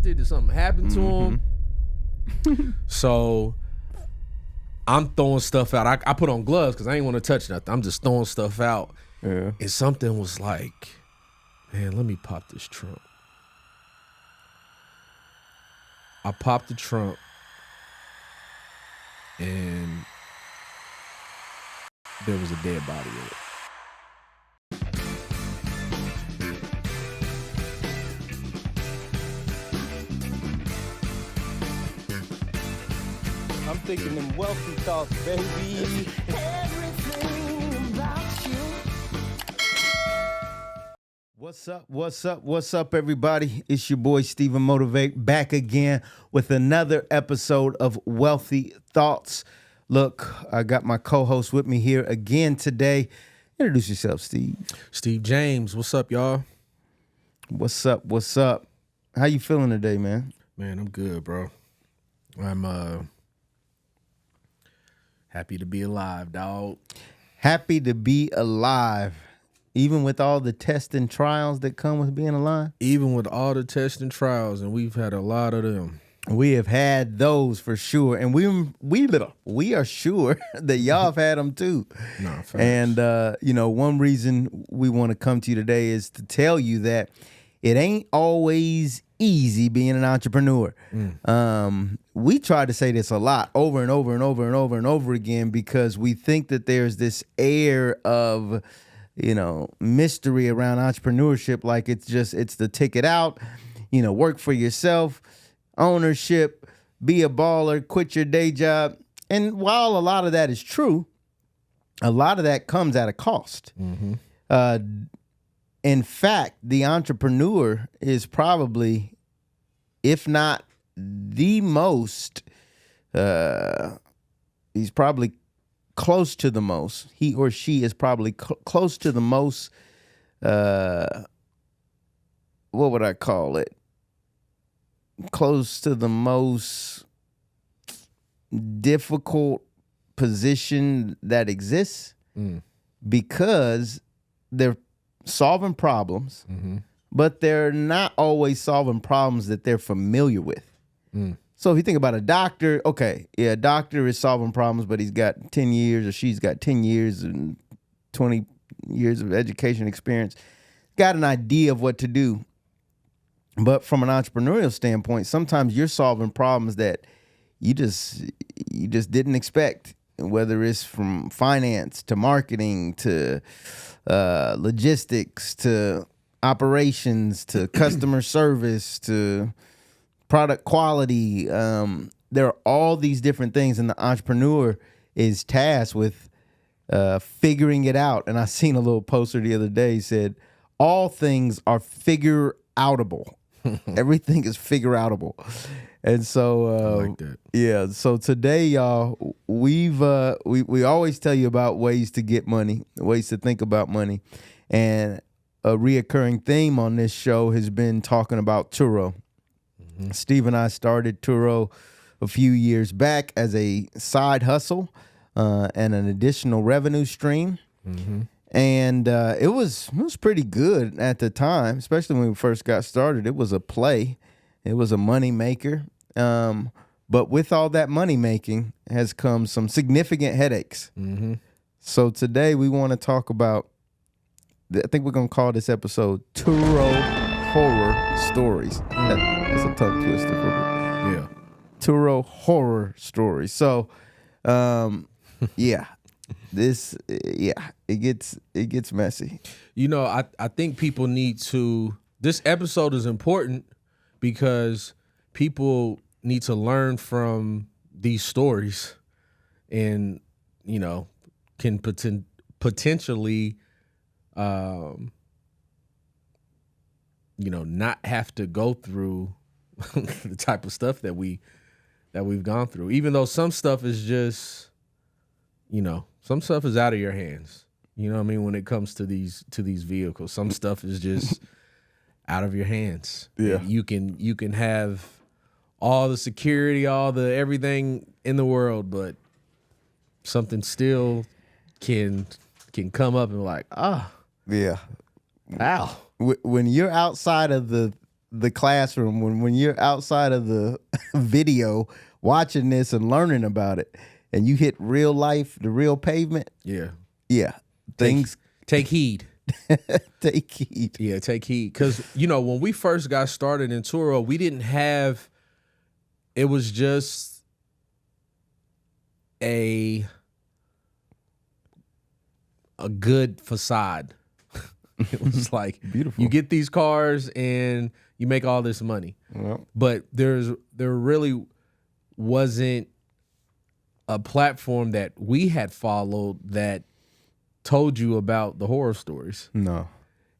arrested? Did something happen to him? So I'm throwing stuff out. I put on gloves because I ain't want to touch nothing. I'm just throwing stuff out. Yeah. And something was like, man, let me pop this trunk. I popped the trunk and there was a dead body in it. I'm thinking them wealthy thoughts, baby. Everything about you. What's up, everybody? It's your boy, StephenMotivate, back again with another episode of Wealthy Thoughts. Look, I got my co-host with me here again today. Introduce yourself, Steve. Steve James, what's up, y'all? What's up? How you feeling today, man? Man, I'm good, bro. I'm happy to be alive, dog. Happy to be alive, even with all the tests and trials that come with being alive. Even with all the tests and trials, and we've had a lot of them. We have had those for sure, and we are sure that y'all have had them too. No, facts. And one reason we want to come to you today is to tell you that it ain't always easy being an entrepreneur. We try to say this a lot over and over again because we think that there's this air of mystery around entrepreneurship, like it's the ticket out, work for yourself, ownership, be a baller, quit your day job. And while a lot of that is true, a lot of that comes at a cost. In fact, the entrepreneur is probably, if not the most, he's probably close to the most. He or she is probably close to the most, what would I call it? Close to the most difficult position that exists because they're solving problems, but they're not always solving problems that they're familiar with. So if you think about a doctor, okay, yeah, a doctor is solving problems, but he's got 10 years or she's got 10 years and 20 years of education experience, got an idea of what to do. But from an entrepreneurial standpoint, sometimes you're solving problems that you just didn't expect, whether it's from finance to marketing to logistics to operations to customer service to product quality. There are all these different things, and the entrepreneur is tasked with figuring it out. And I seen a little poster the other day said, all things are figure-outable. Everything is figure-outable. And so, I like that. yeah. So today, y'all, we always tell you about ways to get money, ways to think about money, and a reoccurring theme on this show has been talking about Turo. Steve and I started Turo a few years back as a side hustle and an additional revenue stream. And it was pretty good at the time, especially when we first got started. It was a play. It was a money maker. But with all that money making has come some significant headaches. So today we want to talk about, I think we're going to call this episode Turo Horror Stories. That's a tongue twister for me. Yeah. Turo Horror Stories. So, yeah. It gets messy. I think people need to, this episode is important because people need to learn from these stories and, can potentially, not have to go through the type of stuff that we've gone through, even though some stuff is just, some stuff is out of your hands. You know what I mean? When it comes to these vehicles, some stuff is just out of your hands. Yeah. You can have all the security, all the everything in the world, but something still can come up and be like, Yeah. ow. When you're outside of the the classroom when you're outside of the video watching this and learning about it, and you hit real life, the real pavement. Yeah. Things Take heed. take heed. Yeah, take heed. Because, when we first got started in Turo, we didn't have, it was just a good facade. It was like, Beautiful. you get these cars and you make all this money. Well, But there really wasn't a platform that we had followed that told you about the horror stories. no,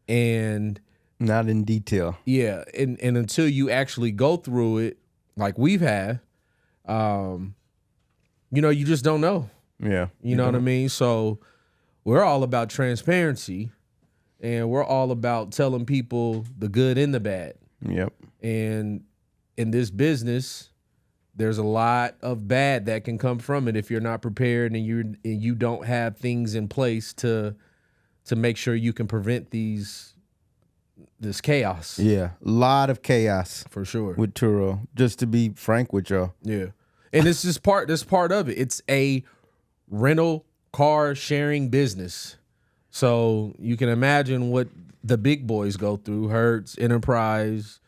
And not in detail. yeah, and until you actually go through it, like we've had, you just don't know. Yeah. You know what I mean? So we're all about transparency, and we're all about telling people the good and the bad. Yep. And in this business, there's a lot of bad that can come from it if you're not prepared and you don't have things in place to make sure you can prevent this chaos. Yeah. A lot of chaos For sure. with Turo. Just to be frank with y'all. Yeah. And this is part of it. It's a rental car sharing business. So you can imagine what the big boys go through, Hertz, Enterprise,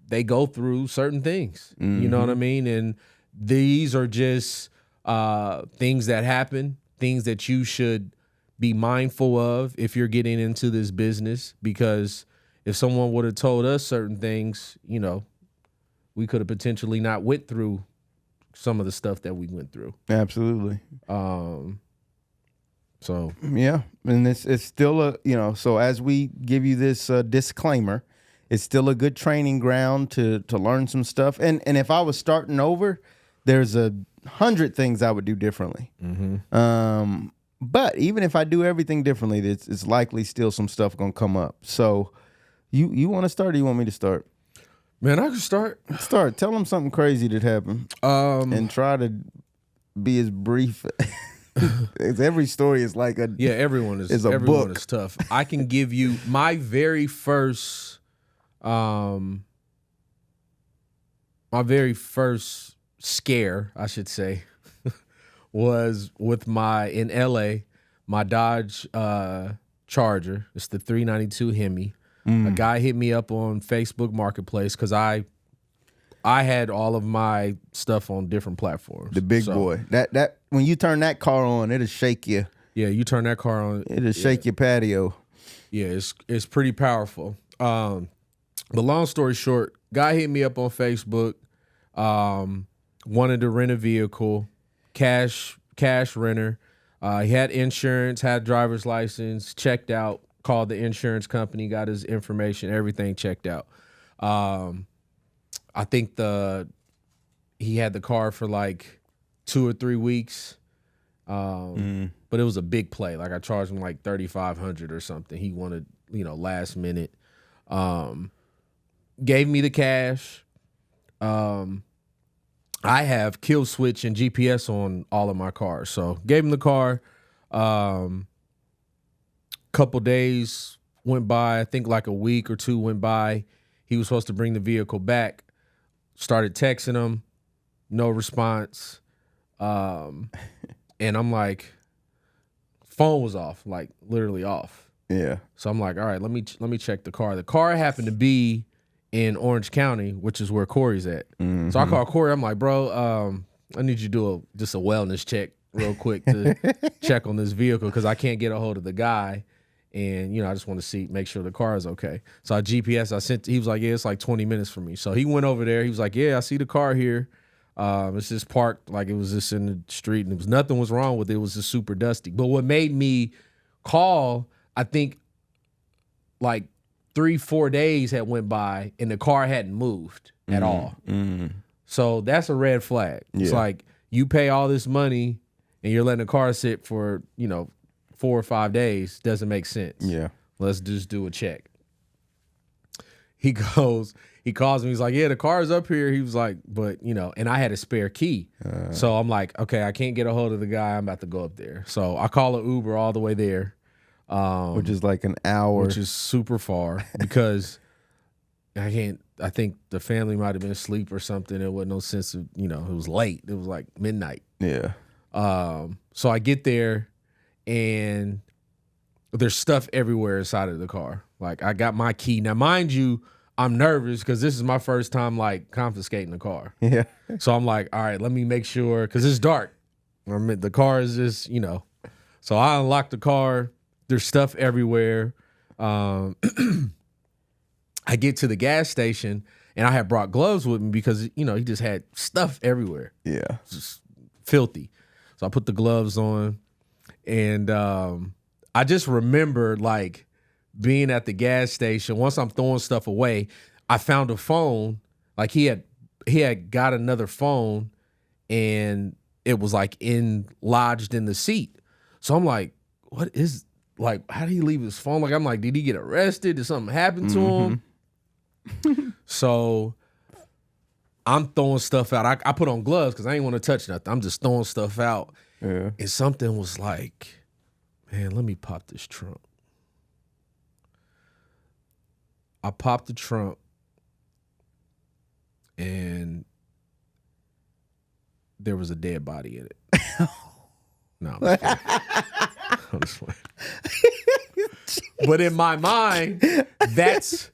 they go through certain things. You know what I mean? And these are just things that happen, things that you should be mindful of if you're getting into this business, because if someone would have told us certain things, we could have potentially not went through some of the stuff that we went through. Absolutely. So Yeah, and it's still so as we give you this disclaimer, it's still a good training ground to learn some stuff. And if I was starting over, there's 100 things I would do differently. But even if I do everything differently, it's likely still some stuff gonna come up. So you want to start, or do you want me to start? man, I can start. Start. Tell them something crazy that happened, and try to be as brief. As every story is like a Everyone is It's a everyone book. is tough. I can give you my very first scare, I should say, was with in LA, my Dodge Charger. It's the 392 Hemi. A guy hit me up on Facebook Marketplace because I had all of my stuff on different platforms. the big boy. That when you turn that car on, it'll shake you. Yeah, you turn that car on. It'll shake your patio. Yeah, it's pretty powerful. But long story short, guy hit me up on Facebook, wanted to rent a vehicle, cash renter. He had insurance, had driver's license, checked out, called the insurance company, got his information, everything checked out. I think he had the car for like 2 or 3 weeks. But it was a big play. Like I charged him like $3,500 or something. He wanted, last minute. Gave me the cash. I have kill switch and GPS on all of my cars. So gave him the car. Couple days went by. I think like a week or two went by. He was supposed to bring the vehicle back. Started texting him. No response. And I'm like, phone was off, like literally off. Yeah. So I'm like, all right, let me check the car. The car happened to be in Orange County, which is where Corey's at. So I call Corey. I'm like, bro, I need you to do just a wellness check real quick to check on this vehicle because I can't get a hold of the guy. And, I just want to make sure the car is okay. So I GPS, he was like, yeah, it's like 20 minutes from me. So he went over there. He was like, yeah, I see the car here. It's just parked like it was just in the street, and nothing was wrong with it. It was just super dusty. But what made me call, I think like 3-4 days had went by and the car hadn't moved at all. So that's a red flag. It's like you pay all this money and you're letting the car sit for, 4 or 5 days. Doesn't make sense. Yeah. Let's just do a check. He calls me. He's like, yeah, the car's up here. He was like, but, and I had a spare key. So I'm like, okay, I can't get a hold of the guy. I'm about to go up there. So I call an Uber all the way there. Which is like an hour. Which is super far because I think the family might have been asleep or something. There wasn't no sense of, it was late. It was like midnight. Yeah. So I get there and there's stuff everywhere inside of the car. Like I got my key. Now, mind you, I'm nervous because this is my first time like confiscating the car. Yeah. So I'm like, all right, let me make sure, because it's dark. The car is just, So I unlock the car. There's stuff everywhere. I get to the gas station and I had brought gloves with me because, he just had stuff everywhere. Yeah. Just filthy. So I put the gloves on and I just remember like being at the gas station. Once I'm throwing stuff away, I found a phone. Like he had got another phone and it was like lodged in the seat. So I'm like, what is, like, how did he leave his phone? Like, I'm like, did he get arrested? Did something happen to him? So I'm throwing stuff out. I put on gloves because I ain't want to touch nothing. I'm just throwing stuff out. Yeah. And something was like, man, let me pop this trunk. I popped the trunk and there was a dead body in it. No, I'm just kidding. I'm just playing. But in my mind, that's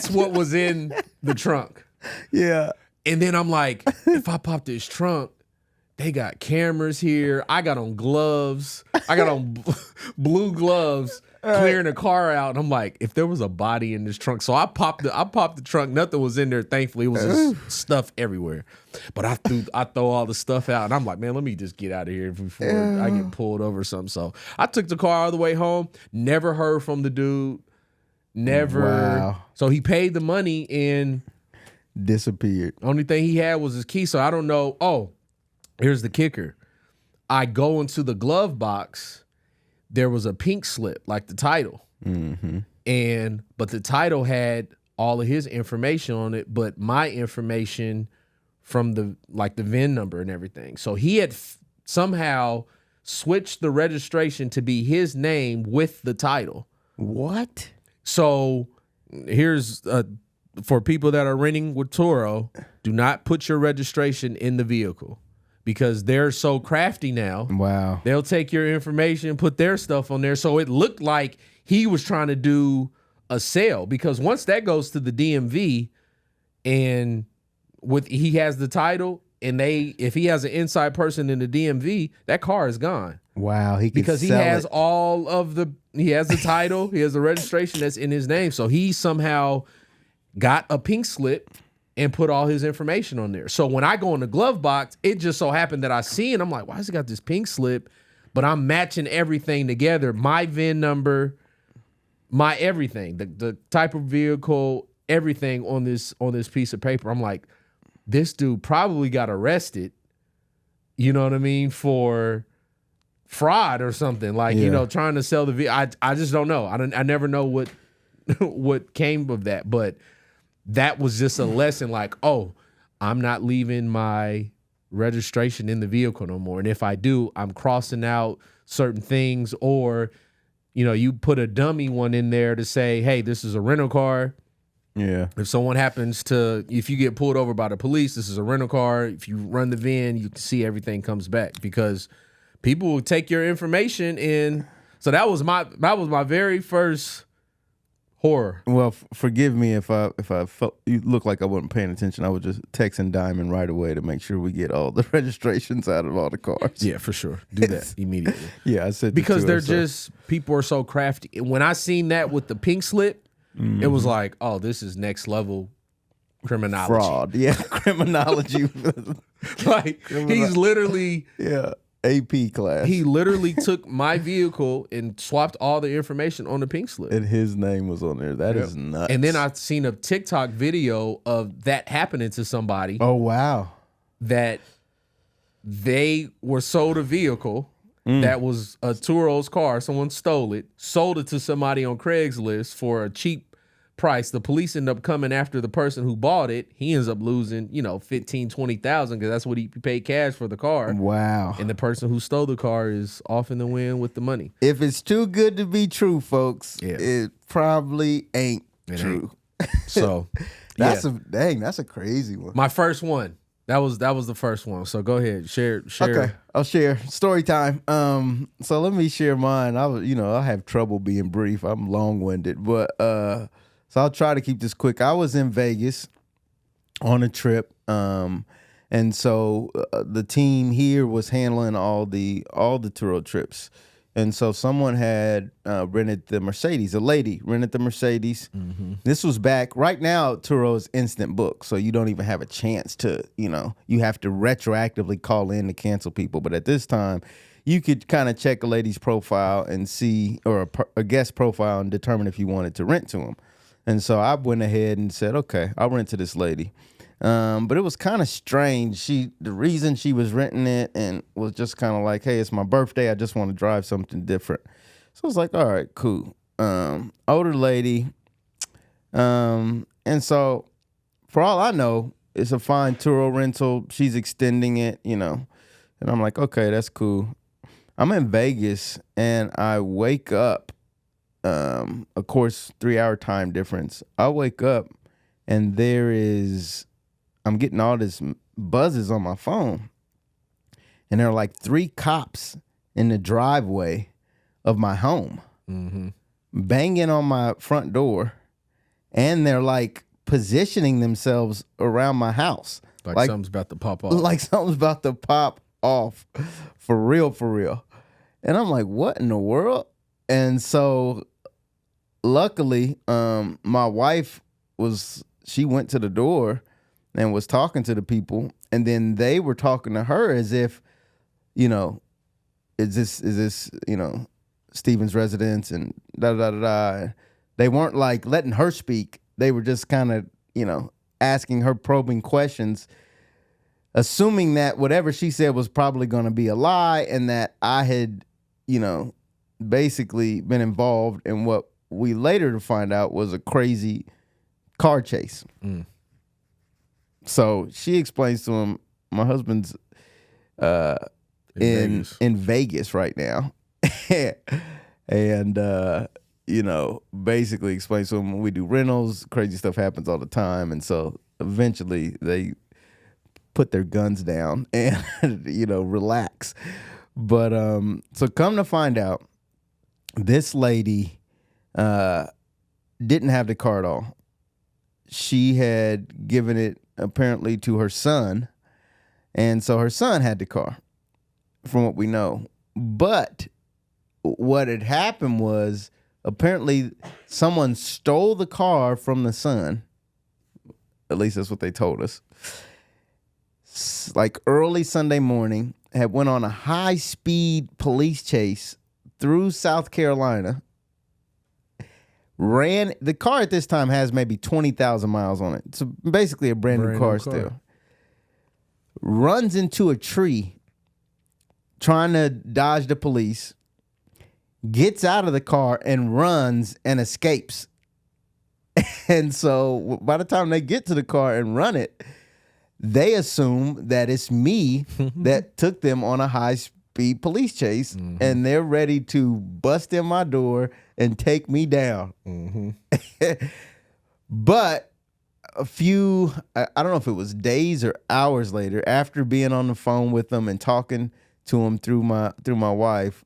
what was in the trunk. Yeah. And then I'm like, if I pop this trunk, they got cameras here. I got on gloves. I got on blue gloves clearing the car out. And I'm like, if there was a body in this trunk. So I popped the trunk. Nothing was in there, thankfully. It was just stuff everywhere. But I throw all the stuff out. And I'm like, man, let me just get out of here before I get pulled over or something. So I took the car all the way home. Never heard from the dude. Never. Wow. So he paid the money and disappeared. Only thing he had was his key. So I don't know. Oh, here's the kicker. I go into the glove box. There was a pink slip, like the title. Mm-hmm. But the title had all of his information on it, but my information from the VIN number and everything. So he had somehow switched the registration to be his name with the title. What? So here's for people that are renting with Turo, do not put your registration in the vehicle because they're so crafty now. Wow. They'll take your information, put their stuff on there. So it looked like he was trying to do a sale because once that goes to the DMV and he has the title and if he has an inside person in the DMV, that car is gone. Wow. He has he has the title, he has the registration that's in his name. So he somehow got a pink slip and put all his information on there. So when I go in the glove box, it just so happened that I see it. I'm like, why has he got this pink slip? But I'm matching everything together. My VIN number, my everything, the type of vehicle, everything on this piece of paper. I'm like, this dude probably got arrested, you know what I mean, for fraud or something. Like, trying to sell the vehicle. I just don't know. I never know what came of that. But that was just a lesson like, oh, I'm not leaving my registration in the vehicle no more. And if I do, I'm crossing out certain things or, you put a dummy one in there to say, hey, this is a rental car. Yeah. If you get pulled over by the police, this is a rental car. If you run the VIN, you can see everything comes back because people will take your information in. So that was my very first horror. Well, forgive me if I felt you look like I wasn't paying attention. I was just texting Diamond right away to make sure we get all the registrations out of all the cars. Yeah, for sure. Do that immediately. Yeah, I said because people are so crafty. When I seen that with the pink slip, it was like, oh, this is next level criminology. Fraud. Yeah, criminology. He's literally AP class. He literally took my vehicle and swapped all the information on the pink slip. And his name was on there. That is nuts. And then I've seen a TikTok video of that happening to somebody. Oh, wow. That they were sold a vehicle that was a Turo's car. Someone stole it, sold it to somebody on Craigslist for a cheap price. The police end up coming after the person who bought it. He ends up losing, $15,000-$20,000 because that's what he paid cash for the car. Wow. And the person who stole the car is off in the win with the money. If it's too good to be true, folks, it probably ain't true. So That's yeah. that's a crazy one. My first one. That was the first one. So go ahead, share. Okay, I'll share story time. So let me share mine. I have trouble being brief. I'm long winded, but so I'll try to keep this quick. I was in Vegas on a trip, and so the team here was handling all the Turo trips. And so someone had rented the Mercedes. A lady rented the Mercedes. Mm-hmm. This was back. Right now, Turo is instant book, so you don't even have a chance to, you have to retroactively call in to cancel people. But at this time, you could kind of check a lady's profile and see, or a guest profile, and determine if you wanted to rent to them. And so I went ahead and said, okay, I'll rent to this lady. But it was kind of strange. The reason she was renting it and was just kind of like, hey, it's my birthday. I just want to drive something different. So I was like, all right, cool. Older lady. And so for all I know, it's a fine Turo rental. She's extending it, and I'm like, okay, that's cool. I'm in Vegas and I wake up, of course, 3-hour time difference. I wake up and I'm getting all this buzzes on my phone. And there are like 3 cops in the driveway of my home, banging on my front door. And they're like positioning themselves around my house. Like something's about to pop off. Like something's about to pop off. For real, for real. And I'm like, what in the world? And so luckily, my wife she went to the door and was talking to the people, and then they were talking to her as if, is this Stephen's residence and da da da da. They weren't like letting her speak. They were just kind of, asking her probing questions, assuming that whatever she said was probably going to be a lie, and that I had, basically been involved in what we later to find out was a crazy car chase. So she explains to him, my husband's in Vegas right now. And, basically explains to him, we do rentals, crazy stuff happens all the time. And so eventually they put their guns down and, relax. But so come to find out, this lady didn't have the car at all. She had given it apparently to her son, and so her son had the car, from what we know. But what had happened was apparently someone stole the car from the son. At least that's what they told us. Like early Sunday morning, had went on a high-speed police chase through South Carolina. Ran the car at this time has maybe 20,000 miles on it. It's basically a brand new car still. Runs into a tree, trying to dodge the police. Gets out of the car and runs and escapes. And so by the time they get to the car and run it, they assume that it's me that took them on a high-speed police chase, and they're ready to bust in my door and take me down. But a few, I don't know if it was days or hours later, after being on the phone with them and talking to them through my wife,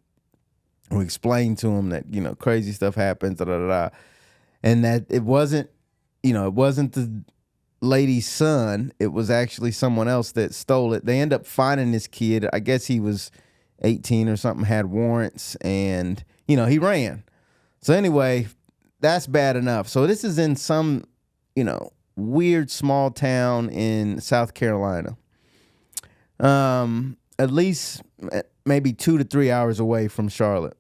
we explained to them that, crazy stuff happens, da, da, da, da, and that it wasn't the lady's son. It was actually someone else that stole it. They end up finding this kid. I guess he was 18 or something, had warrants, and, he ran. So anyway, that's bad enough. So this is in some, weird small town in South Carolina. At least maybe 2 to 3 hours away from Charlotte.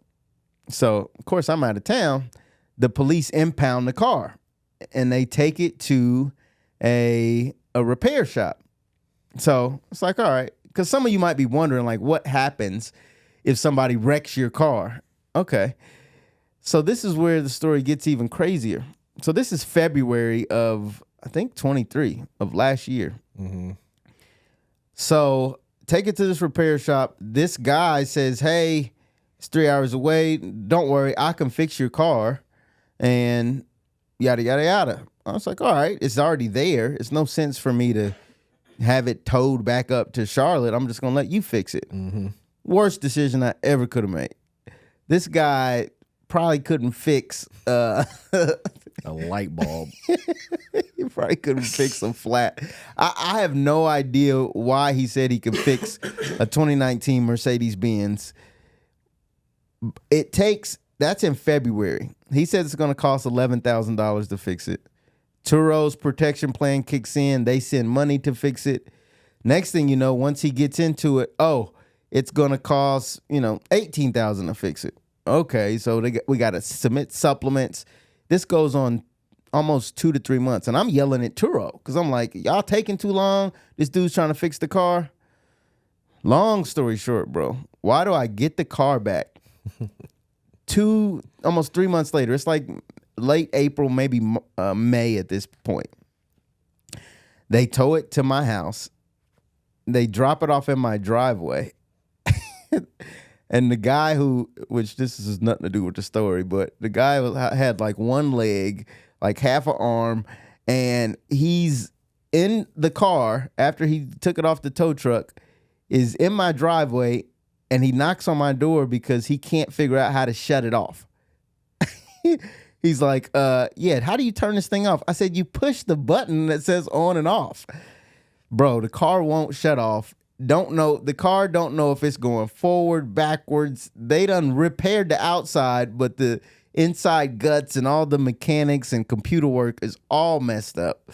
So, of course, I'm out of town. The police impound the car, and they take it to a repair shop. So it's like, all right, because some of you might be wondering, like, what happens if somebody wrecks your car? Okay. So this is where the story gets even crazier. So this is February of, I think, 23 of last year. So take it to this repair shop. This guy says, hey, it's 3 hours away. Don't worry, I can fix your car. And yada, yada, yada. I was like, all right, it's already there. It's no sense for me to have it towed back up to Charlotte. I'm just going to let you fix it. Worst decision I ever could have made. This guy probably couldn't fix A light bulb. he probably couldn't fix a flat. I have no idea why he said he could fix a 2019 Mercedes-Benz. That's in February. He said it's going to cost $11,000 to fix it. Turo's protection plan kicks in. They send money to fix it. Next thing you know, once he gets into it, it's going to cost, $18,000 to fix it. Okay, so we got to submit supplements. This goes on almost 2 to 3 months. And I'm yelling at Turo because I'm like, y'all taking too long. This dude's trying to fix the car. Long story short, bro, why do I get the car back? Almost 3 months later. It's like late April, maybe May at this point. They tow it to my house. They drop it off in my driveway. And the guy which this has nothing to do with the story, but the guy had like one leg, like half an arm, and he's in the car after he took it off the tow truck, is in my driveway, and he knocks on my door because he can't figure out how to shut it off. He's like, how do you turn this thing off? I said, you push the button that says on and off. Bro, the car won't shut off. The car don't know if it's going forward, backwards. They done repaired the outside, but the inside guts and all the mechanics and computer work is all messed up.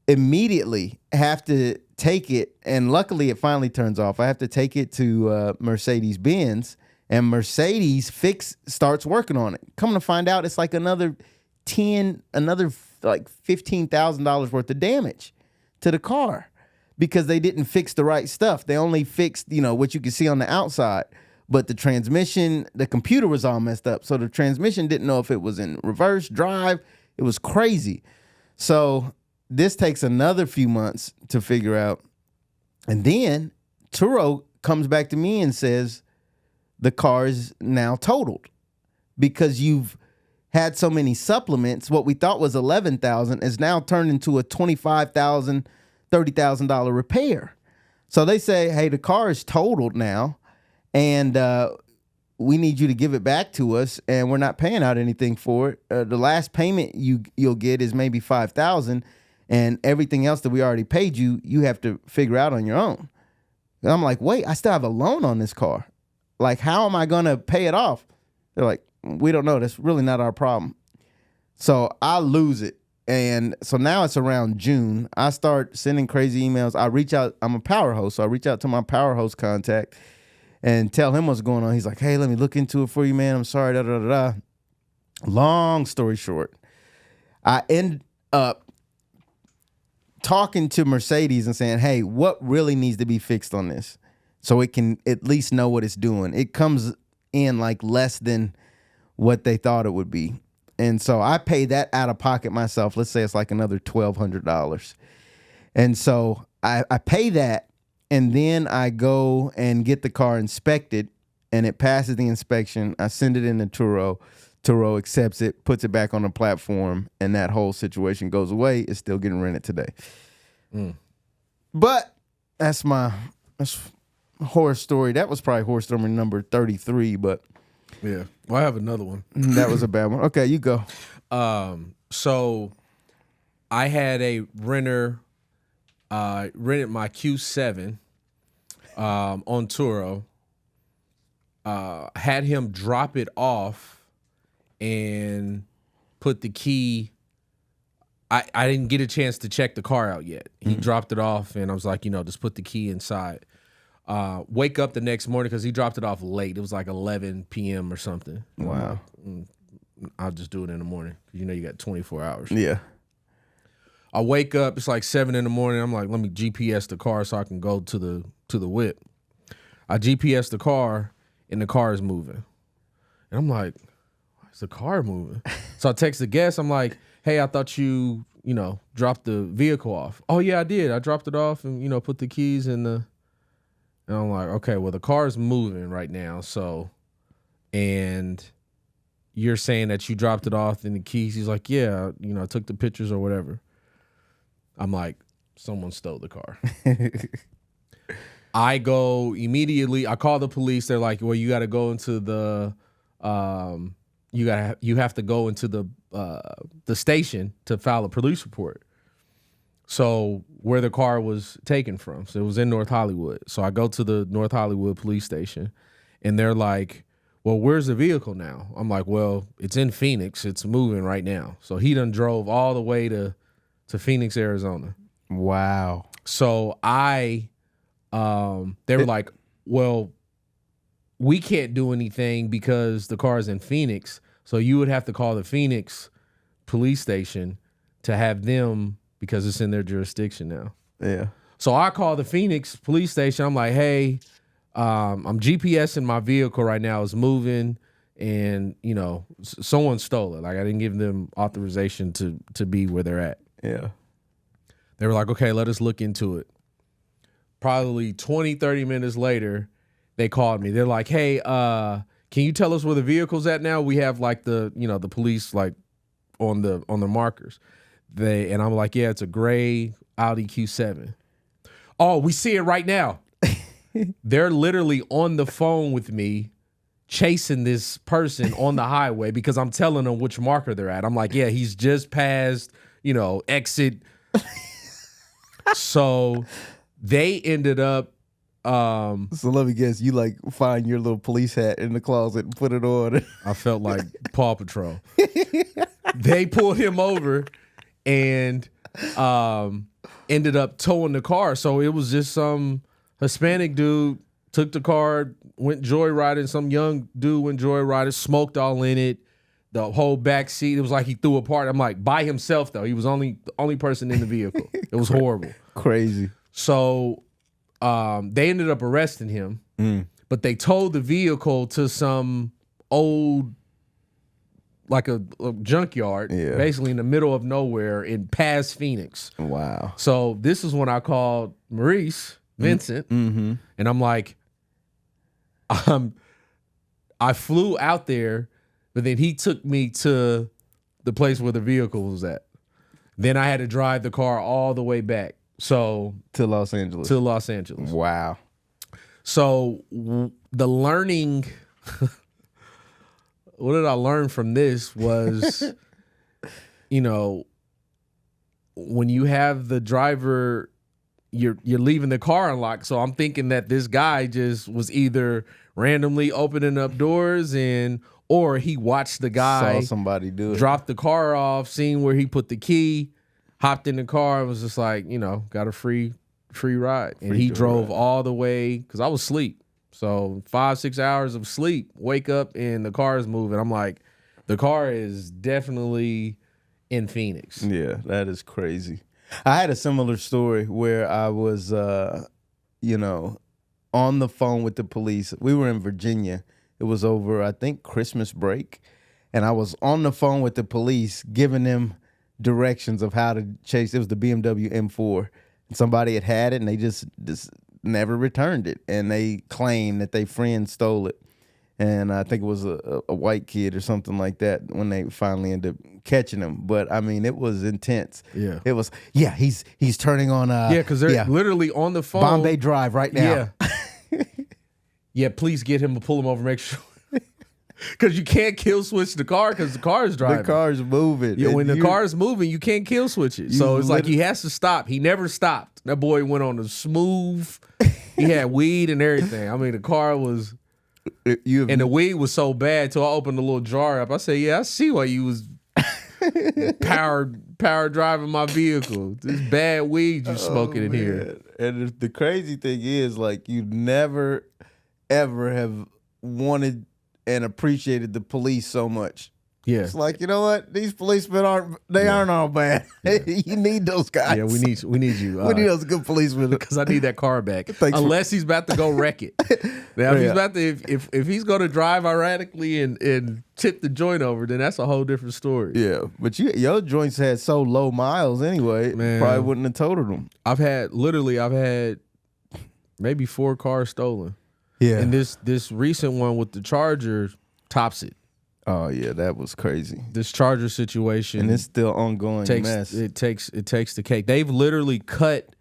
Immediately have to take it, and luckily it finally turns off. I have to take it to Mercedes-Benz, and Mercedes starts working on it. Come to find out, it's like another $15,000 worth of damage to the car because they didn't fix the right stuff. They only fixed, what you can see on the outside, but the transmission, the computer was all messed up. So the transmission didn't know if it was in reverse drive. It was crazy. So this takes another few months to figure out. And then Turo comes back to me and says, the car is now totaled because you've had so many supplements. What we thought was $11,000 is now turned into a $25,000, $30,000 repair. So they say, hey, the car is totaled now, and we need you to give it back to us, and we're not paying out anything for it. The last payment you'll get is maybe $5,000, and everything else that we already paid you, you have to figure out on your own. And I'm like, wait, I still have a loan on this car. Like, how am I going to pay it off? They're like, we don't know. That's really not our problem. So I lose it. And so now it's around June. I start sending crazy emails. I reach out. I'm a power host, so I reach out to my power host contact and tell him what's going on. He's like, hey, let me look into it for you, man. I'm sorry, da, da, da, da. Long story short, I end up talking to Mercedes and saying, hey, what really needs to be fixed on this so it can at least know what it's doing? It comes in like less than what they thought it would be. And so I pay that out of pocket myself. Let's say it's like another $1,200. And so I pay that, and then I go and get the car inspected, and it passes the inspection. I send it in to Turo. Turo accepts it, puts it back on the platform, and that whole situation goes away. It's still getting rented today. But that's horror story. That was probably horror story number 33, but Yeah. Well, I have another one. that was a bad one. Okay, you go. So I had a renter rented my Q7 on Turo. Had him drop it off and put the key. I didn't get a chance to check the car out yet. He dropped it off, and I was like, just put the key inside. Wake up the next morning because he dropped it off late. It was like 11 p.m. or something. Wow. I'll just do it in the morning. You got 24 hours. Yeah. I wake up. It's like 7 in the morning. I'm like, let me GPS the car so I can go to the whip. I GPS the car, and the car is moving. And I'm like, why is the car moving? So I text the guest. I'm like, hey, I thought you dropped the vehicle off. Oh yeah, I did. I dropped it off and put the keys in the. And I'm like, okay, well, the car is moving right now. So, and you're saying that you dropped it off in the keys. He's like, yeah, I took the pictures or whatever. I'm like, someone stole the car. I go immediately. I call the police. They're like, well, you got to go into the, you have to go into the station to file a police report. So where the car was taken from. So it was in North Hollywood. So I go to the North Hollywood police station, and they're like, well, where's the vehicle now? I'm like, well, it's in Phoenix. It's moving right now. So he done drove all the way to Phoenix, Arizona. Wow. So they were like, well, we can't do anything because the car is in Phoenix. So you would have to call the Phoenix police station to have them, because it's in their jurisdiction now. Yeah. So I call the Phoenix police station. I'm like, hey, I'm GPSing my vehicle right now. It's moving, and someone stole it. Like, I didn't give them authorization to be where they're at. Yeah. They were like, okay, let us look into it. Probably 20, 30 minutes later, they called me. They're like, hey, can you tell us where the vehicle's at now? We have like the police like on the markers. And I'm like, yeah, it's a gray Audi Q7. Oh, we see it right now. They're literally on the phone with me chasing this person on the highway because I'm telling them which marker they're at. I'm like, yeah, he's just past, exit. So they ended up. So let me guess, you like find your little police hat in the closet and put it on. I felt like Paw Patrol. They pulled him over and ended up towing the car. So it was just some Hispanic dude took the car, went joyriding. Some young dude went joyriding, smoked all in it. The whole back seat, it was like he threw a party. I'm like, by himself though. He was the only person in the vehicle. It was horrible. Crazy. So they ended up arresting him, but they towed the vehicle to some old, like a junkyard, basically in the middle of nowhere in past Phoenix. Wow. So this is when I called Maurice Vincent, and I'm like, I flew out there, but then he took me to the place where the vehicle was at. Then I had to drive the car all the way back. So to Los Angeles. Wow. So the learning, what did I learn from this was, when you have the driver, you're leaving the car unlocked. So I'm thinking that this guy just was either randomly opening up doors or he watched the guy saw somebody do it, dropped the car off, seen where he put the key, hopped in the car, and was just like, got a free ride. And he drove all the way, because I was asleep. So 5-6 hours of sleep, wake up and the car is moving. I'm like, the car is definitely in Phoenix. Yeah, that is crazy. I had a similar story where I was, on the phone with the police. We were in Virginia. It was over, I think, Christmas break. And I was on the phone with the police giving them directions of how to chase. It was the BMW M4. And somebody had it, and they just never returned it. And they claimed that their friend stole it. And I think it was a white kid or something like that when they finally ended up catching him. But I mean, it was intense. Yeah. It was, he's turning on because they're literally on the phone. Bombay Drive right now. Yeah. Yeah, please get him to pull him over, make sure. Because you can't kill switch the car because the car is driving. The car's moving. Yeah, when the car is moving, you can't kill switch it. So it's like he has to stop. He never stopped. That boy went on a smooth. He had weed and everything. I mean, the car was, and the weed was so bad till I opened the little jar up. I said, yeah, I see why you was power driving my vehicle. This bad weed you smoking in here. And the crazy thing is, like, you never, ever have wanted and appreciated the police so much. Yeah. It's like, you know what? These policemen aren't all bad. Yeah. You need those guys. Yeah, we need you. We need those good policemen. Because I need that car back. Unless he's about to go wreck it. Now, if he's about to, if he's going to drive erratically and tip the joint over, then that's a whole different story. Yeah, but your joints had so low miles anyway, man, probably wouldn't have totaled them. I've had maybe 4 cars stolen. Yeah. And this recent one with the Charger tops it. Oh yeah, that was crazy. This Charger situation, And it's still ongoing mess. it takes the cake. They've literally cut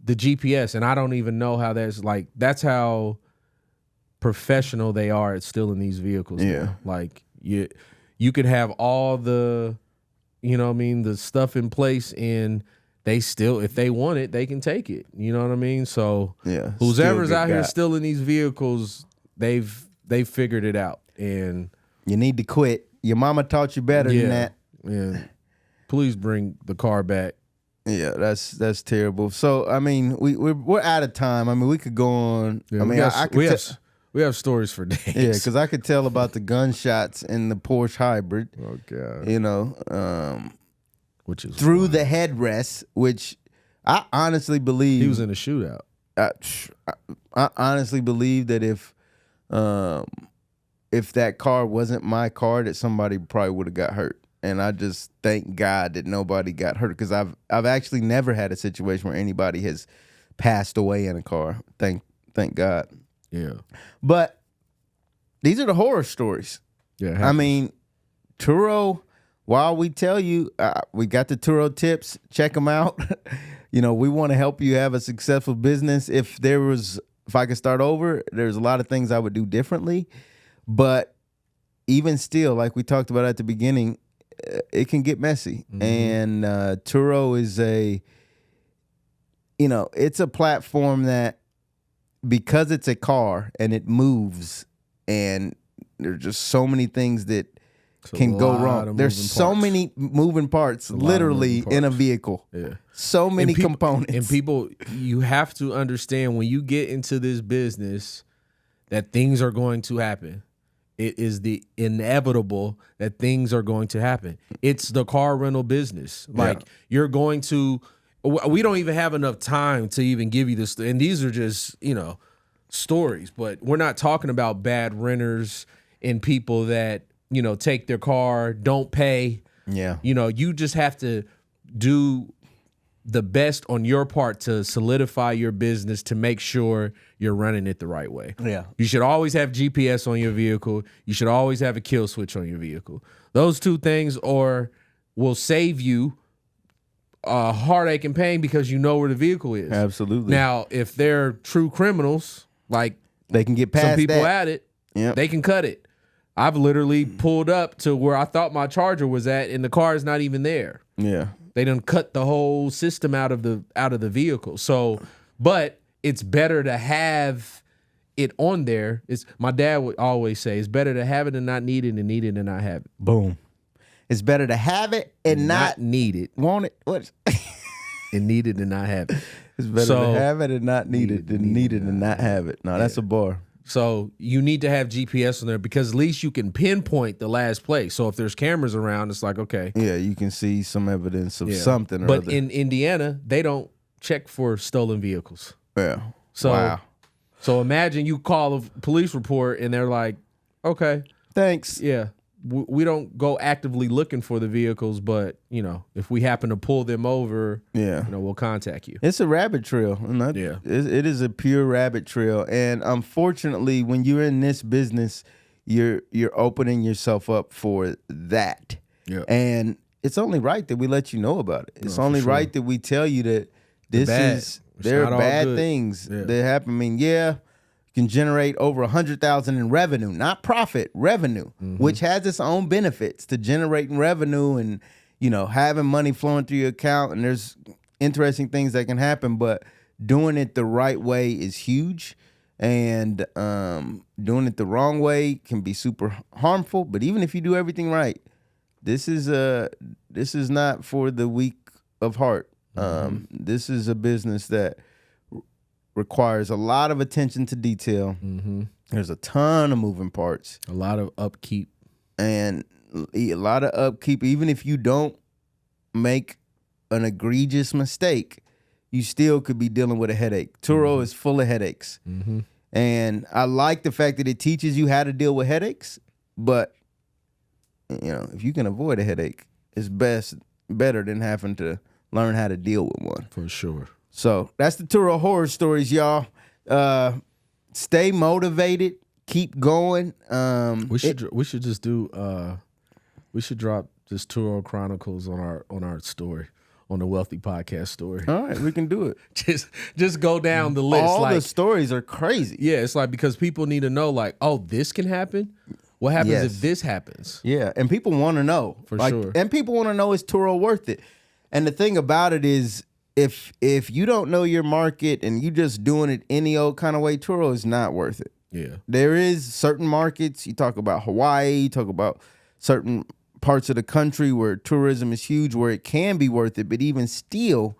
the GPS, and I don't even know how that's how professional they are at stealing these vehicles. Yeah. now. Like you could have all the, the stuff in place, and they still, if they want it, they can take it. You know what I mean? So Yeah, whoever's still out get here got. stealing these vehicles, they've figured it out. And You need to quit. Your mama taught you better than that. and please bring the car back. Yeah, that's terrible. So I mean, we're out of time. I mean, we could go on. Yeah, I mean, I could we have stories for days. yeah, because I could tell about the gunshots in the Porsche hybrid. Oh God. You know, Which is through wild. the headrest, which I honestly believe He was in a shootout. I honestly believe that if that car wasn't my car, that somebody probably would have got hurt. And I just thank God that nobody got hurt, because I've actually never had a situation where anybody has passed away in a car. Thank God. Yeah. But these are the horror stories. Yeah. I mean, Turo, while we tell you, we got the Turo tips, check them out. We want to help you have a successful business. If I could start over, there's a lot of things I would do differently. But even still, like we talked about at the beginning, it can get messy. Mm-hmm. And Turo is it's a platform that, because it's a car and it moves, and there's just so many things that can go wrong. There's so many moving parts, literally, in a vehicle. Yeah. So many And components. And people, you have to understand, when you get into this business, that things are going to happen. It is the inevitable that things are going to happen. It's the car rental business. Like, you're going to, we don't even have enough time to even give you this. And these are just, stories, but we're not talking about bad renters and people that, take their car, don't pay. Yeah. You just have to do the best on your part to solidify your business, to make sure you're running it the right way. Yeah. You should always have GPS on your vehicle. You should always have a kill switch on your vehicle. Those two things will save you heartache and pain, because you know where the vehicle is. Absolutely. Now, if they're true criminals, like they can get past some people that. at it, Yep. they can cut it. I've literally pulled up to where I thought my charger was at, and the car is not even there. Yeah. They done cut the whole system out of the vehicle. So, but it's better to have it on there. My dad would always say, it's better to have it and not need it, and need it and not have it. Boom. It's better to have it and not need it, want it. What? and need it and not have it. It's better So- to have it and not need it than need it and not have it. No, that's a bar. So you need to have GPS on there, because at least you can pinpoint the last place. So if there's cameras around, it's like, okay. Yeah, you can see some evidence of Yeah. something or But other. in Indiana, they don't check for stolen vehicles. Yeah. So, wow. So imagine you call a police report and they're like, okay, Thanks. yeah, we don't go actively looking for the vehicles, but, if we happen to pull them over, Yeah. we'll contact you. It's a rabbit trail. And Yeah. it is a pure rabbit trail. And unfortunately, when you're in this business, you're opening yourself up for that. Yeah. And it's only right that we let you know about it. It's only sure. right that we tell you that bad. there not are all bad good. things Yeah. that happen. I mean, can generate over 100,000 in revenue, not profit, revenue, which has its own benefits to generating revenue and, having money flowing through your account. And there's interesting things that can happen, but doing it the right way is huge. And doing it the wrong way can be super harmful. But even if you do everything right, this is not for the weak of heart. This is a business that requires a lot of attention to detail. Mm-hmm. There's a ton of moving parts A lot of upkeep. and a lot of upkeep. Even if you don't make an egregious mistake, you still could be dealing with a headache. Turo is full of headaches. Mm-hmm. And I like the fact that it teaches you how to deal with headaches, but if you can avoid a headache, it's better than having to learn how to deal with one. For sure. So that's the Turo horror stories, y'all. Stay motivated. keep going. We should just do. We should drop this Turo Chronicles on our story, on the Wealthy Podcast story. All right, we can do it. just go down the list. All like, the stories are crazy. yeah, it's like because people need to know, like, oh, this can happen. What happens Yes. if this happens? Yeah, and people want to know. For sure. And people want to know, is Turo worth it? And the thing about it is, if you don't know your market and you just doing it any old kind of way, Turo is not worth it. Yeah. There is certain markets, you talk about Hawaii, you talk about certain parts of the country where tourism is huge, where it can be worth it, but even still,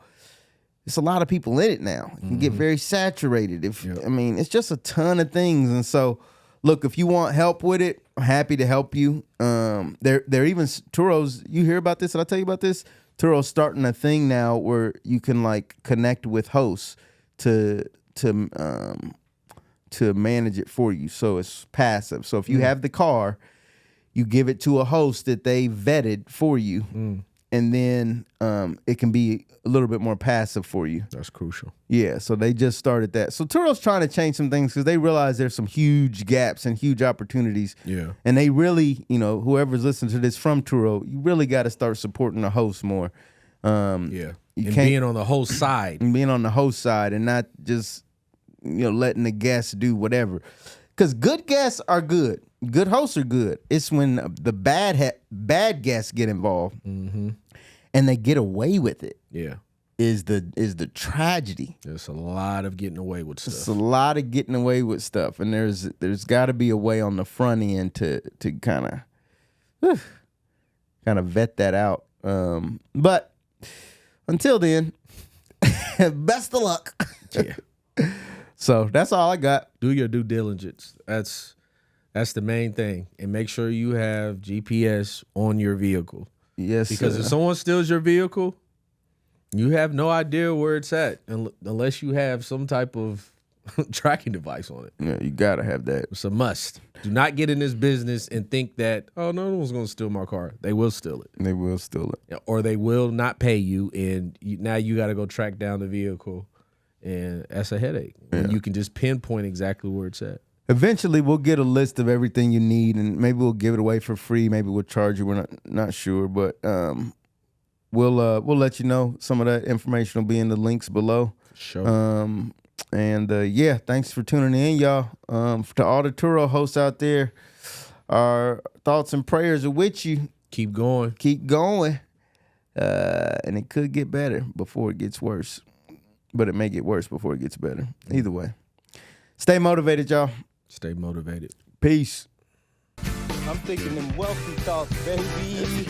it's a lot of people in it now. You can get very saturated. I mean, it's just a ton of things. And so, look, if you want help with it, I'm happy to help you. They're even Turo's. You hear about this? Did I tell you about this? Turo's starting a thing now where you can like connect with hosts to manage it for you. So it's passive. So if you have the car, you give it to a host that they vetted for you, and then it can be a little bit more passive for you. That's crucial. Yeah, so they just started that. So Turo's trying to change some things because they realize there's some huge gaps and huge opportunities. Yeah. And they really, whoever's listening to this from Turo, you really got to start supporting the host more. Yeah. You And can't- being on the whole side. And being on the host side and not just, letting the guests do whatever. Because good guests are good. Good hosts are good. It's when the bad guests get involved and they get away with it Yeah. is the tragedy. There's a lot of getting away with stuff. It's a lot of getting away with stuff, and there's got to be a way on the front end to kind of vet that out. But until then, best of luck. Yeah. So that's all I got. Do your due diligence. That's the main thing. And make sure you have GPS on your vehicle. Yes, Because if someone steals your vehicle, you have no idea where it's at unless you have some type of tracking device on it. yeah, you gotta have that. It's a must. Do not get in this business and think that, oh, no one's going to steal my car. They will steal it. They will steal it. Or they will not pay you, and now you got to go track down the vehicle, and that's a headache. And you can just pinpoint exactly where it's at. Eventually, we'll get a list of everything you need, and maybe we'll give it away for free. Maybe we'll charge you. We're not sure, but we'll let you know. Some of that information will be in the links below. Sure. And thanks for tuning in, y'all. To all the Turo hosts out there, our thoughts and prayers are with you. Keep going. Keep going, and it could get better before it gets worse, but it may get worse before it gets better. Either way, stay motivated, y'all. Stay motivated. Peace. I'm thinking them wealthy thoughts, baby.